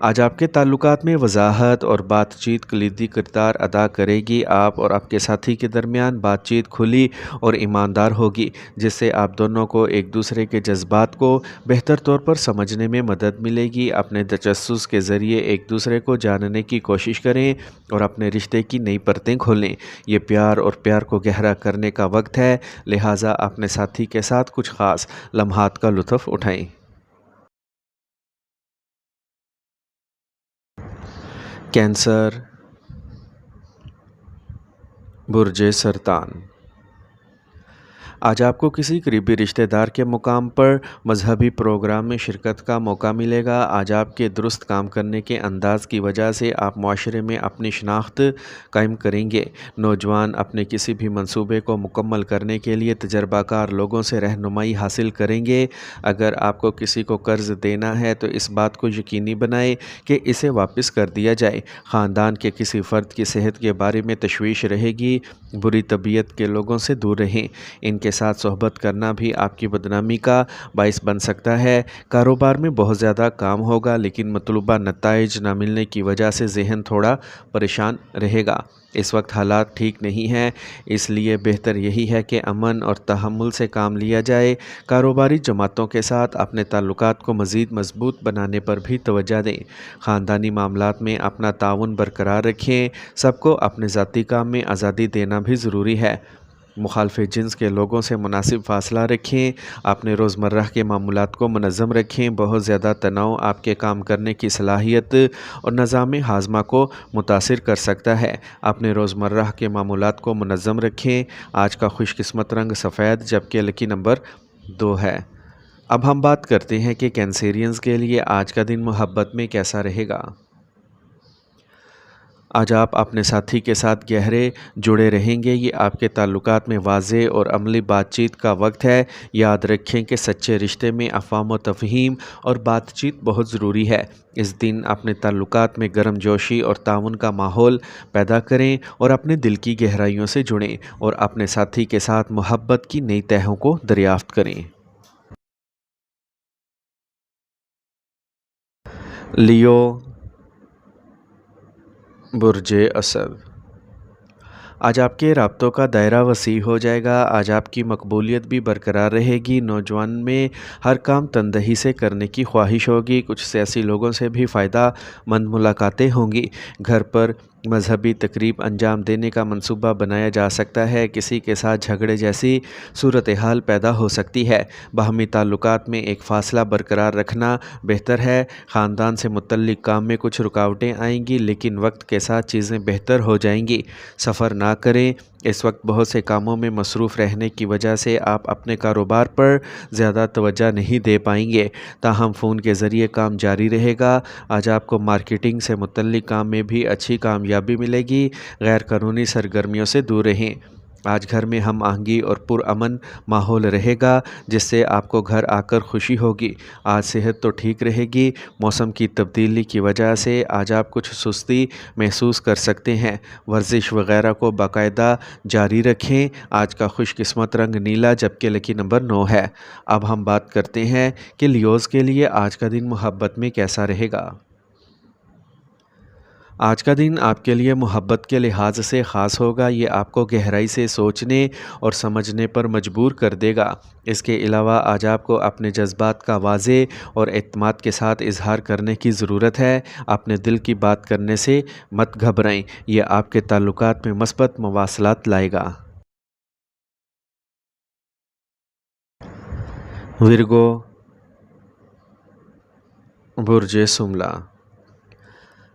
آج آپ کے تعلقات میں وضاحت اور بات چیت کلیدی کردار ادا کرے گی۔ آپ اور آپ کے ساتھی کے درمیان بات چیت کھلی اور ایماندار ہوگی، جس سے آپ دونوں کو ایک دوسرے کے جذبات کو بہتر طور پر سمجھنے میں مدد ملے گی۔ اپنے تجسس کے ذریعے ایک دوسرے کو جاننے کی کوشش کریں اور اپنے رشتے کی نئی پرتیں کھولیں۔ یہ پیار اور پیار کو گہرا کرنے کا وقت ہے، لہٰذا اپنے ساتھی کے ساتھ کچھ خاص لمحات کا لطف اٹھائیں۔ کینسر، برج سرطان۔ آج آپ کو کسی قریبی رشتہ دار کے مقام پر مذہبی پروگرام میں شرکت کا موقع ملے گا۔ آج آپ کے درست کام کرنے کے انداز کی وجہ سے آپ معاشرے میں اپنی شناخت قائم کریں گے۔ نوجوان اپنے کسی بھی منصوبے کو مکمل کرنے کے لیے تجربہ کار لوگوں سے رہنمائی حاصل کریں گے۔ اگر آپ کو کسی کو قرض دینا ہے تو اس بات کو یقینی بنائیں کہ اسے واپس کر دیا جائے۔ خاندان کے کسی فرد کی صحت کے بارے میں تشویش رہے گی۔ بری طبیعت کے لوگوں سے دور رہیں، ان کے ساتھ صحبت کرنا بھی آپ کی بدنامی کا باعث بن سکتا ہے۔ کاروبار میں بہت زیادہ کام ہوگا، لیکن مطلوبہ نتائج نہ ملنے کی وجہ سے ذہن تھوڑا پریشان رہے گا۔ اس وقت حالات ٹھیک نہیں ہیں، اس لیے بہتر یہی ہے کہ امن اور تحمل سے کام لیا جائے۔ کاروباری جماعتوں کے ساتھ اپنے تعلقات کو مزید مضبوط بنانے پر بھی توجہ دیں۔ خاندانی معاملات میں اپنا تعاون برقرار رکھیں۔ سب کو اپنے ذاتی کام میں آزادی دینا بھی ضروری ہے۔ مخالف جنس کے لوگوں سے مناسب فاصلہ رکھیں۔ اپنے روزمرہ کے معمولات کو منظم رکھیں۔ بہت زیادہ تناؤ آپ کے کام کرنے کی صلاحیت اور نظام ہاضمہ کو متاثر کر سکتا ہے۔ اپنے روزمرہ کے معمولات کو منظم رکھیں۔ آج کا خوش قسمت رنگ سفید، جبکہ لکی نمبر 2 ہے۔ اب ہم بات کرتے ہیں کہ کینسیرینز کے لیے آج کا دن محبت میں کیسا رہے گا۔ آج آپ اپنے ساتھی کے ساتھ گہرے جڑے رہیں گے۔ یہ آپ کے تعلقات میں واضح اور عملی بات چیت کا وقت ہے۔ یاد رکھیں کہ سچے رشتے میں افہام و تفہیم اور بات چیت بہت ضروری ہے۔ اس دن اپنے تعلقات میں گرم جوشی اور تعاون کا ماحول پیدا کریں اور اپنے دل کی گہرائیوں سے جڑیں اور اپنے ساتھی کے ساتھ محبت کی نئی تہوں کو دریافت کریں۔ لیو، برج اسد۔ آج آپ کے رابطوں کا دائرہ وسیع ہو جائے گا۔ آج آپ کی مقبولیت بھی برقرار رہے گی۔ نوجوان میں ہر کام تندہی سے کرنے کی خواہش ہوگی۔ کچھ سیاسی لوگوں سے بھی فائدہ مند ملاقاتیں ہوں گی۔ گھر پر مذہبی تقریب انجام دینے کا منصوبہ بنایا جا سکتا ہے۔ کسی کے ساتھ جھگڑے جیسی صورتحال پیدا ہو سکتی ہے۔ باہمی تعلقات میں ایک فاصلہ برقرار رکھنا بہتر ہے۔ خاندان سے متعلق کام میں کچھ رکاوٹیں آئیں گی، لیکن وقت کے ساتھ چیزیں بہتر ہو جائیں گی۔ سفر نہ کریں۔ اس وقت بہت سے کاموں میں مصروف رہنے کی وجہ سے آپ اپنے کاروبار پر زیادہ توجہ نہیں دے پائیں گے، تاہم فون کے ذریعے کام جاری رہے گا۔ آج آپ کو مارکیٹنگ سے متعلق کام میں بھی اچھی کامیابی ملے گی۔ غیر قانونی سرگرمیوں سے دور رہیں۔ آج گھر میں ہم آہنگی اور پرامن ماحول رہے گا، جس سے آپ کو گھر آ کر خوشی ہوگی۔ آج صحت تو ٹھیک رہے گی۔ موسم کی تبدیلی کی وجہ سے آج آپ کچھ سستی محسوس کر سکتے ہیں۔ ورزش وغیرہ کو باقاعدہ جاری رکھیں۔ آج کا خوش قسمت رنگ نیلا، جبکہ لکی نمبر 9 ہے۔ اب ہم بات کرتے ہیں کہ لیوز کے لیے آج کا دن محبت میں کیسا رہے گا۔ آج کا دن آپ کے لیے محبت کے لحاظ سے خاص ہوگا۔ یہ آپ کو گہرائی سے سوچنے اور سمجھنے پر مجبور کر دے گا۔ اس کے علاوہ آج آپ کو اپنے جذبات کا واضح اور اعتماد کے ساتھ اظہار کرنے کی ضرورت ہے۔ اپنے دل کی بات کرنے سے مت گھبرائیں، یہ آپ کے تعلقات میں مثبت مواصلات لائے گا۔ ورگو، برج شملہ۔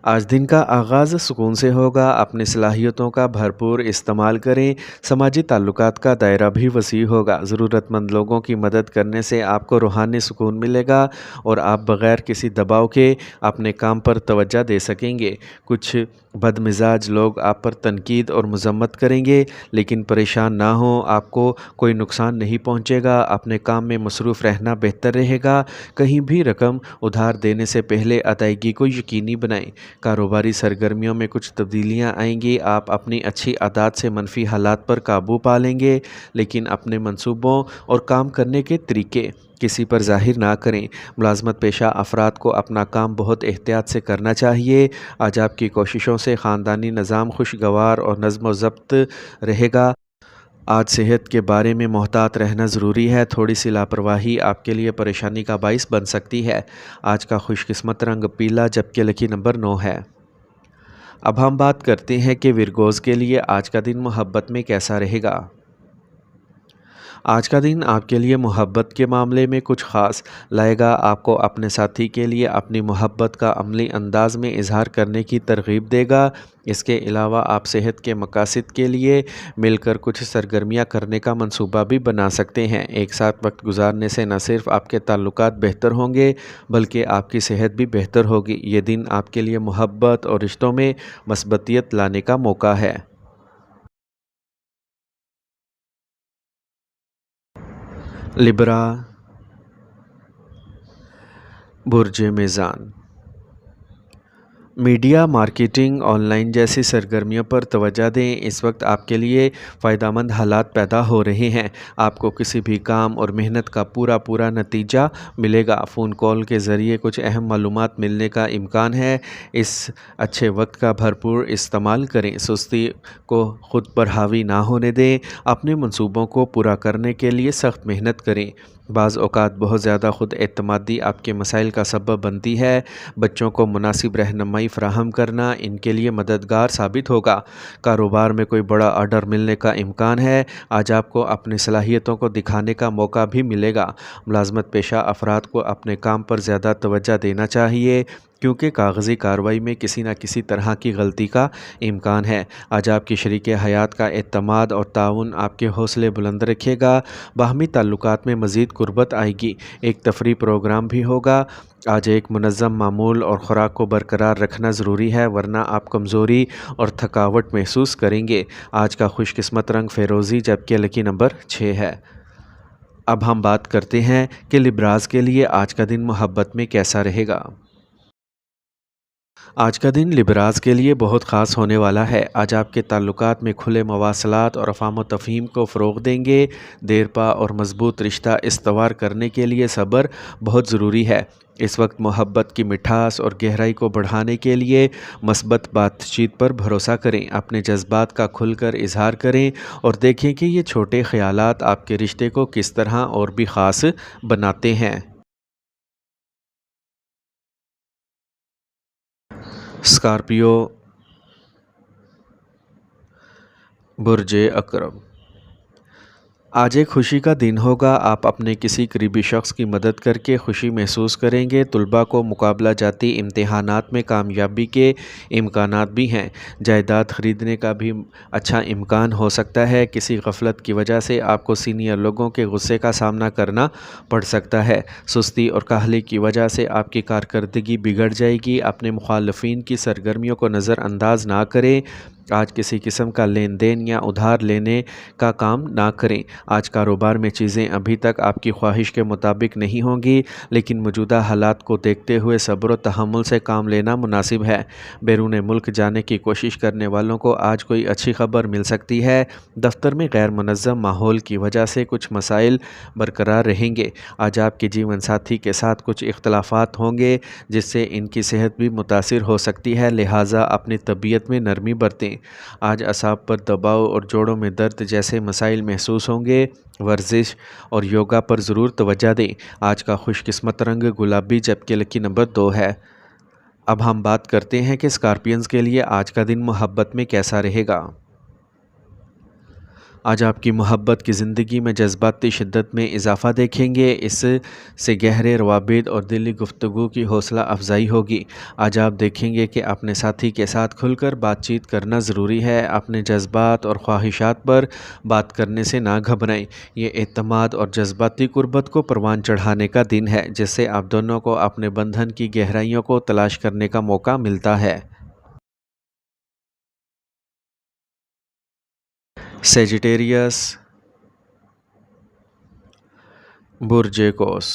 آج دن کا آغاز سکون سے ہوگا۔ اپنی صلاحیتوں کا بھرپور استعمال کریں۔ سماجی تعلقات کا دائرہ بھی وسیع ہوگا۔ ضرورت مند لوگوں کی مدد کرنے سے آپ کو روحانی سکون ملے گا اور آپ بغیر کسی دباؤ کے اپنے کام پر توجہ دے سکیں گے۔ کچھ بد مزاج لوگ آپ پر تنقید اور مذمت کریں گے، لیکن پریشان نہ ہوں، آپ کو کوئی نقصان نہیں پہنچے گا۔ اپنے کام میں مصروف رہنا بہتر رہے گا۔ کہیں بھی رقم ادھار دینے سے پہلے ادائیگی کو یقینی بنائیں۔ کاروباری سرگرمیوں میں کچھ تبدیلیاں آئیں گی، آپ اپنی اچھی عادات سے منفی حالات پر قابو پا لیں گے، لیکن اپنے منصوبوں اور کام کرنے کے طریقے کسی پر ظاہر نہ کریں۔ ملازمت پیشہ افراد کو اپنا کام بہت احتیاط سے کرنا چاہیے۔ آج آپ کی کوششوں سے خاندانی نظام خوشگوار اور نظم و ضبط رہے گا۔ آج صحت کے بارے میں محتاط رہنا ضروری ہے، تھوڑی سی لاپرواہی آپ کے لیے پریشانی کا باعث بن سکتی ہے۔ آج کا خوش قسمت رنگ پیلا جبکہ لکی نمبر 9 ہے۔ اب ہم بات کرتے ہیں کہ ورگوز کے لیے آج کا دن محبت میں کیسا رہے گا۔ آج کا دن آپ کے لیے محبت کے معاملے میں کچھ خاص لائے گا، آپ کو اپنے ساتھی کے لیے اپنی محبت کا عملی انداز میں اظہار کرنے کی ترغیب دے گا۔ اس کے علاوہ آپ صحت کے مقاصد کے لیے مل کر کچھ سرگرمیاں کرنے کا منصوبہ بھی بنا سکتے ہیں۔ ایک ساتھ وقت گزارنے سے نہ صرف آپ کے تعلقات بہتر ہوں گے بلکہ آپ کی صحت بھی بہتر ہوگی۔ یہ دن آپ کے لیے محبت اور رشتوں میں مثبتیت لانے کا موقع ہے۔ لبرا، برج میزان۔ میڈیا، مارکیٹنگ، آن لائن جیسی سرگرمیوں پر توجہ دیں۔ اس وقت آپ کے لیے فائدہ مند حالات پیدا ہو رہے ہیں۔ آپ کو کسی بھی کام اور محنت کا پورا نتیجہ ملے گا۔ فون کال کے ذریعے کچھ اہم معلومات ملنے کا امکان ہے۔ اس اچھے وقت کا بھرپور استعمال کریں۔ سستی کو خود پر حاوی نہ ہونے دیں۔ اپنے منصوبوں کو پورا کرنے کے لیے سخت محنت کریں۔ بعض اوقات بہت زیادہ خود اعتمادی آپ کے مسائل کا سبب بنتی ہے۔ بچوں کو مناسب رہنمائی فراہم کرنا ان کے لیے مددگار ثابت ہوگا۔ کاروبار میں کوئی بڑا آرڈر ملنے کا امکان ہے۔ آج آپ کو اپنی صلاحیتوں کو دکھانے کا موقع بھی ملے گا۔ ملازمت پیشہ افراد کو اپنے کام پر زیادہ توجہ دینا چاہیے کیونکہ کاغذی کارروائی میں کسی نہ کسی طرح کی غلطی کا امکان ہے۔ آج آپ کی شریک حیات کا اعتماد اور تعاون آپ کے حوصلے بلند رکھے گا۔ باہمی تعلقات میں مزید قربت آئے گی۔ ایک تفریح پروگرام بھی ہوگا۔ آج ایک منظم معمول اور خوراک کو برقرار رکھنا ضروری ہے ورنہ آپ کمزوری اور تھکاوٹ محسوس کریں گے۔ آج کا خوش قسمت رنگ فیروزی جبکہ لکی نمبر 6 ہے۔ اب ہم بات کرتے ہیں کہ لبراز کے لیے آج کا دن محبت میں کیسا رہے گا۔ آج کا دن لبراز کے لیے بہت خاص ہونے والا ہے۔ آج آپ کے تعلقات میں کھلے مواصلات اور افہام و تفہیم کو فروغ دیں گے۔ دیرپا اور مضبوط رشتہ استوار کرنے کے لیے صبر بہت ضروری ہے۔ اس وقت محبت کی مٹھاس اور گہرائی کو بڑھانے کے لیے مثبت بات چیت پر بھروسہ کریں۔ اپنے جذبات کا کھل کر اظہار کریں اور دیکھیں کہ یہ چھوٹے خیالات آپ کے رشتے کو کس طرح اور بھی خاص بناتے ہیں۔ اسکارپیو، برج عقرب۔ آج ایک خوشی کا دن ہوگا۔ آپ اپنے کسی قریبی شخص کی مدد کر کے خوشی محسوس کریں گے۔ طلباء کو مقابلہ جاتی امتحانات میں کامیابی کے امکانات بھی ہیں۔ جائیداد خریدنے کا بھی اچھا امکان ہو سکتا ہے۔ کسی غفلت کی وجہ سے آپ کو سینئر لوگوں کے غصے کا سامنا کرنا پڑ سکتا ہے۔ سستی اور کاہلی کی وجہ سے آپ کی کارکردگی بگڑ جائے گی۔ اپنے مخالفین کی سرگرمیوں کو نظر انداز نہ کریں۔ آج کسی قسم کا لین دین یا ادھار لینے کا کام نہ کریں۔ آج کاروبار میں چیزیں ابھی تک آپ کی خواہش کے مطابق نہیں ہوں گی لیکن موجودہ حالات کو دیکھتے ہوئے صبر و تحمل سے کام لینا مناسب ہے۔ بیرون ملک جانے کی کوشش کرنے والوں کو آج کوئی اچھی خبر مل سکتی ہے۔ دفتر میں غیر منظم ماحول کی وجہ سے کچھ مسائل برقرار رہیں گے۔ آج آپ کے جیون ساتھی کے ساتھ کچھ اختلافات ہوں گے جس سے ان کی صحت بھی متاثر ہو سکتی ہے، لہٰذا اپنی طبیعت میں نرمی برتیں۔ آج اعصاب پر دباؤ اور جوڑوں میں درد جیسے مسائل محسوس ہوں گے۔ ورزش اور یوگا پر ضرور توجہ دیں۔ آج کا خوش قسمت رنگ گلابی جبکہ لکی نمبر 2 ہے۔ اب ہم بات کرتے ہیں کہ اسکارپینز کے لیے آج کا دن محبت میں کیسا رہے گا۔ آج آپ کی محبت کی زندگی میں جذباتی شدت میں اضافہ دیکھیں گے۔ اس سے گہرے روابط اور دلی گفتگو کی حوصلہ افزائی ہوگی۔ آج آپ دیکھیں گے کہ اپنے ساتھی کے ساتھ کھل کر بات چیت کرنا ضروری ہے۔ اپنے جذبات اور خواہشات پر بات کرنے سے نہ گھبرائیں۔ یہ اعتماد اور جذباتی قربت کو پروان چڑھانے کا دن ہے جس سے آپ دونوں کو اپنے بندھن کی گہرائیوں کو تلاش کرنے کا موقع ملتا ہے۔ سیجیٹیریس، برج قوس۔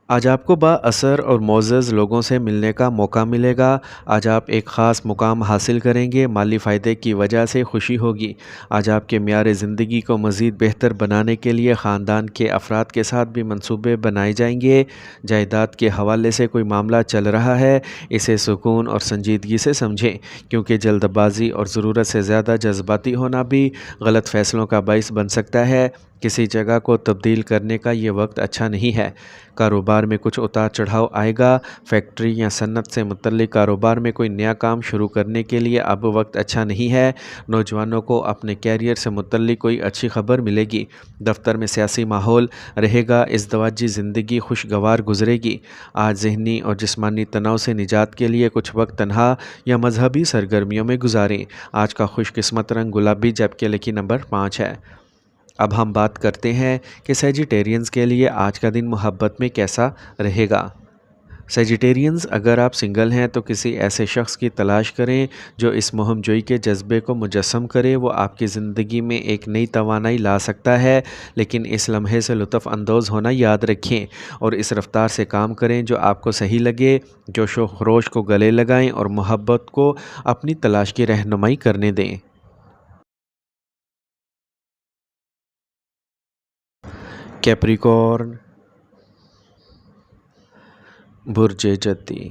آج آپ کو بااثر اور معزز لوگوں سے ملنے کا موقع ملے گا۔ آج آپ ایک خاص مقام حاصل کریں گے، مالی فائدے کی وجہ سے خوشی ہوگی۔ آج آپ کے معیار زندگی کو مزید بہتر بنانے کے لیے خاندان کے افراد کے ساتھ بھی منصوبے بنائے جائیں گے۔ جائیداد کے حوالے سے کوئی معاملہ چل رہا ہے، اسے سکون اور سنجیدگی سے سمجھیں، کیونکہ جلد بازی اور ضرورت سے زیادہ جذباتی ہونا بھی غلط فیصلوں کا باعث بن سکتا ہے۔ کسی جگہ کو تبدیل کرنے کا یہ وقت اچھا نہیں ہے۔ کاروبار میں کچھ اتار چڑھاؤ آئے گا۔ فیکٹری یا صنعت سے متعلق کاروبار میں کوئی نیا کام شروع کرنے کے لیے اب وقت اچھا نہیں ہے۔ نوجوانوں کو اپنے کیریئر سے متعلق کوئی اچھی خبر ملے گی۔ دفتر میں سیاسی ماحول رہے گا، ازدواجی زندگی خوشگوار گزرے گی۔ آج ذہنی اور جسمانی تناؤ سے نجات کے لیے کچھ وقت تنہا یا مذہبی سرگرمیوں میں گزاریں۔ آج کا خوش قسمت رنگ گلابی جبکہ لکی نمبر 5 ہے۔ اب ہم بات کرتے ہیں کہ سیجیٹیرینز کے لیے آج کا دن محبت میں کیسا رہے گا۔ سیجیٹیرینز، اگر آپ سنگل ہیں تو کسی ایسے شخص کی تلاش کریں جو اس مہم جوئی کے جذبے کو مجسم کرے۔ وہ آپ کی زندگی میں ایک نئی توانائی لا سکتا ہے، لیکن اس لمحے سے لطف اندوز ہونا یاد رکھیں اور اس رفتار سے کام کریں جو آپ کو صحیح لگے۔ جوش و خروش کو گلے لگائیں اور محبت کو اپنی تلاش کی رہنمائی کرنے دیں۔ کیپریکارن، برج جدی،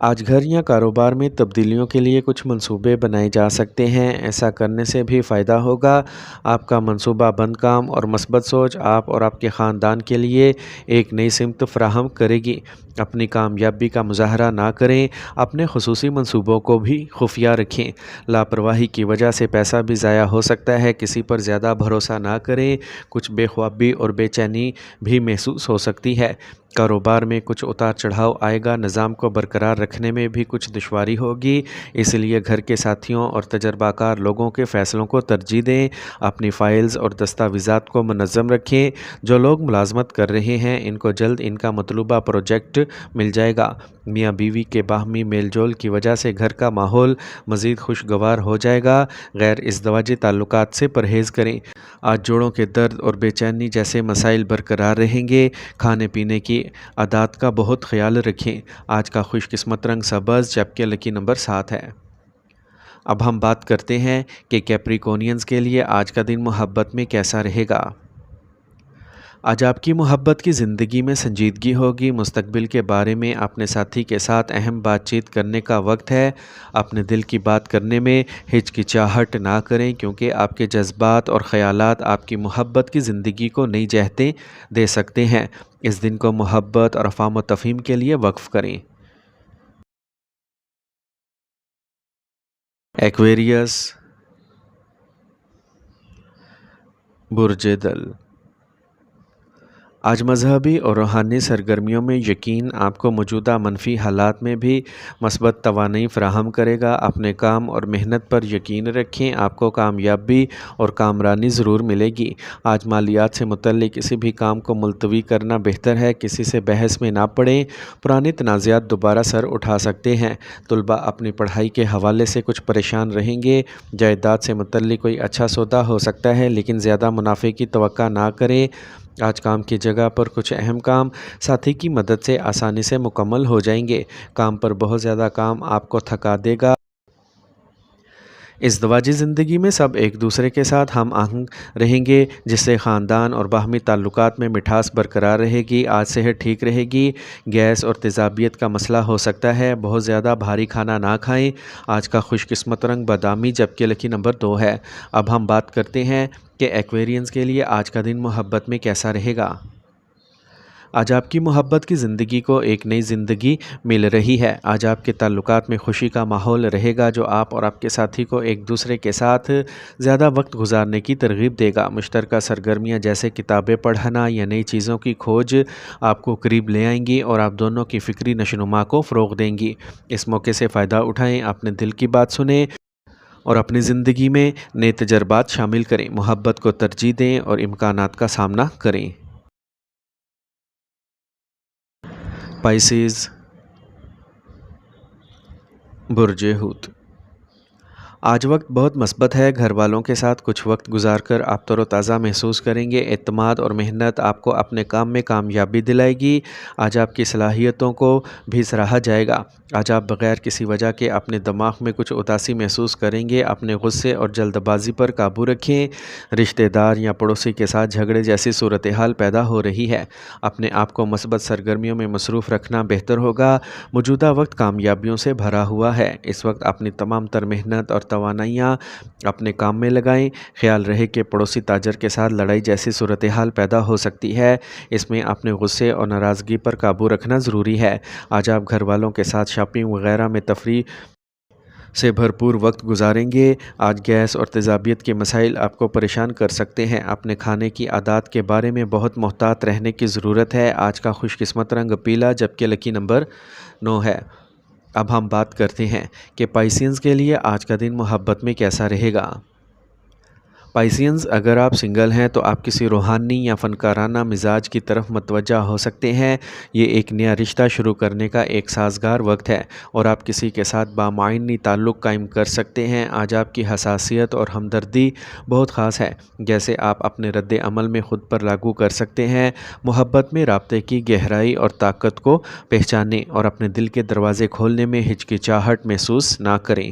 آج گھر یا کاروبار میں تبدیلیوں کے لیے کچھ منصوبے بنائے جا سکتے ہیں۔ ایسا کرنے سے بھی فائدہ ہوگا۔ آپ کا منصوبہ بند کام اور مثبت سوچ آپ اور آپ کے خاندان کے لیے ایک نئی سمت فراہم کرے گی۔ اپنی کامیابی کا مظاہرہ نہ کریں، اپنے خصوصی منصوبوں کو بھی خفیہ رکھیں۔ لاپرواہی کی وجہ سے پیسہ بھی ضائع ہو سکتا ہے، کسی پر زیادہ بھروسہ نہ کریں۔ کچھ بے خوابی اور بے چینی بھی محسوس ہو سکتی ہے۔ کاروبار میں کچھ اتار چڑھاؤ آئے گا، نظام کو برقرار رکھنے میں بھی کچھ دشواری ہوگی، اس لیے گھر کے ساتھیوں اور تجربہ کار لوگوں کے فیصلوں کو ترجیح دیں۔ اپنی فائلز اور دستاویزات کو منظم رکھیں۔ جو لوگ ملازمت کر رہے ہیں ان کو جلد ان کا مطلوبہ پروجیکٹ مل جائے گا۔ میاں بیوی کے باہمی میل جول کی وجہ سے گھر کا ماحول مزید خوشگوار ہو جائے گا۔ غیر ازدواجی تعلقات سے پرہیز کریں۔ آج جوڑوں کے درد اور بے چینی جیسے مسائل برقرار رہیں گے۔ کھانے پینے کی عادات کا بہت خیال رکھیں۔ آج کا خوش قسمت رنگ سبز جبکہ لکی نمبر 7 ہے۔ اب ہم بات کرتے ہیں کہ کیپریکونینز کے لیے آج کا دن محبت میں کیسا رہے گا۔ آج آپ کی محبت کی زندگی میں سنجیدگی ہوگی۔ مستقبل کے بارے میں اپنے ساتھی کے ساتھ اہم بات چیت کرنے کا وقت ہے۔ اپنے دل کی بات کرنے میں ہچکچاہٹ نہ کریں، کیونکہ آپ کے جذبات اور خیالات آپ کی محبت کی زندگی کو نئی جہتیں دے سکتے ہیں۔ اس دن کو محبت اور افہام و تفہیم کے لیے وقف کریں۔ ایکویریس، برج دل، آج مذہبی اور روحانی سرگرمیوں میں یقین آپ کو موجودہ منفی حالات میں بھی مثبت توانائی فراہم کرے گا۔ اپنے کام اور محنت پر یقین رکھیں، آپ کو کامیابی اور کامرانی ضرور ملے گی۔ آج مالیات سے متعلق کسی بھی کام کو ملتوی کرنا بہتر ہے، کسی سے بحث میں نہ پڑیں، پرانے تنازعات دوبارہ سر اٹھا سکتے ہیں۔ طلباء اپنی پڑھائی کے حوالے سے کچھ پریشان رہیں گے۔ جائیداد سے متعلق کوئی اچھا سودا ہو سکتا ہے، لیکن زیادہ منافع کی توقع نہ کریں۔ آج کام کی جگہ پر کچھ اہم کام ساتھی کی مدد سے آسانی سے مکمل ہو جائیں گے۔ کام پر بہت زیادہ کام آپ کو تھکا دے گا۔ ازدواجی زندگی میں سب ایک دوسرے کے ساتھ ہم آہنگ رہیں گے، جس سے خاندان اور باہمی تعلقات میں مٹھاس برقرار رہے گی۔ آج صحت ٹھیک رہے گی۔ گیس اور تیزابیت کا مسئلہ ہو سکتا ہے، بہت زیادہ بھاری کھانا نہ کھائیں۔ آج کا خوش قسمت رنگ بادامی جبکہ لکی نمبر 2 ہے۔ اب ہم بات کرتے ہیں کہ ایکویرینز کے لیے آج کا دن محبت میں کیسا رہے گا۔ آج آپ کی محبت کی زندگی کو ایک نئی زندگی مل رہی ہے۔ آج آپ کے تعلقات میں خوشی کا ماحول رہے گا، جو آپ اور آپ کے ساتھی کو ایک دوسرے کے ساتھ زیادہ وقت گزارنے کی ترغیب دے گا۔ مشترکہ سرگرمیاں جیسے کتابیں پڑھنا یا نئی چیزوں کی کھوج آپ کو قریب لے آئیں گی اور آپ دونوں کی فکری نشوونما کو فروغ دیں گی۔ اس موقع سے فائدہ اٹھائیں، اپنے دل کی بات سنیں اور اپنی زندگی میں نئے تجربات شامل کریں۔ محبت کو ترجیح دیں اور امکانات کا سامنا کریں۔ پائسیز، برج حوت، آج وقت بہت مثبت ہے، گھر والوں کے ساتھ کچھ وقت گزار کر آپ تر و تازہ محسوس کریں گے، اعتماد اور محنت آپ کو اپنے کام میں کامیابی دلائے گی، آج آپ کی صلاحیتوں کو بھی سراہا جائے گا، آج آپ بغیر کسی وجہ کے اپنے دماغ میں کچھ اداسی محسوس کریں گے، اپنے غصے اور جلد بازی پر قابو رکھیں، رشتہ دار یا پڑوسی کے ساتھ جھگڑے جیسی صورتحال پیدا ہو رہی ہے، اپنے آپ کو مثبت سرگرمیوں میں مصروف رکھنا بہتر ہوگا، موجودہ وقت کامیابیوں سے بھرا ہوا ہے، اس وقت اپنی تمام تر محنت اور توانائیاں اپنے کام میں لگائیں، خیال رہے کہ پڑوسی تاجر کے ساتھ لڑائی جیسی صورتحال پیدا ہو سکتی ہے، اس میں اپنے غصے اور ناراضگی پر قابو رکھنا ضروری ہے، آج آپ گھر والوں کے ساتھ شاپنگ وغیرہ میں تفریح سے بھرپور وقت گزاریں گے، آج گیس اور تیزابیت کے مسائل آپ کو پریشان کر سکتے ہیں، اپنے کھانے کی عادات کے بارے میں بہت محتاط رہنے کی ضرورت ہے، آج کا خوش قسمت رنگ پیلا جبکہ لکی نمبر 9 ہے۔ اب ہم بات کرتے ہیں کہ پائسینز کے لیے آج کا دن محبت میں کیسا رہے گا۔ پائسینز، اگر آپ سنگل ہیں تو آپ کسی روحانی یا فنکارانہ مزاج کی طرف متوجہ ہو سکتے ہیں، یہ ایک نیا رشتہ شروع کرنے کا ایک سازگار وقت ہے اور آپ کسی کے ساتھ بامعنی تعلق قائم کر سکتے ہیں، آج آپ کی حساسیت اور ہمدردی بہت خاص ہے، جیسے آپ اپنے رد عمل میں خود پر لاگو کر سکتے ہیں، محبت میں رابطے کی گہرائی اور طاقت کو پہچانیں اور اپنے دل کے دروازے کھولنے میں ہچکچاہٹ محسوس نہ کریں۔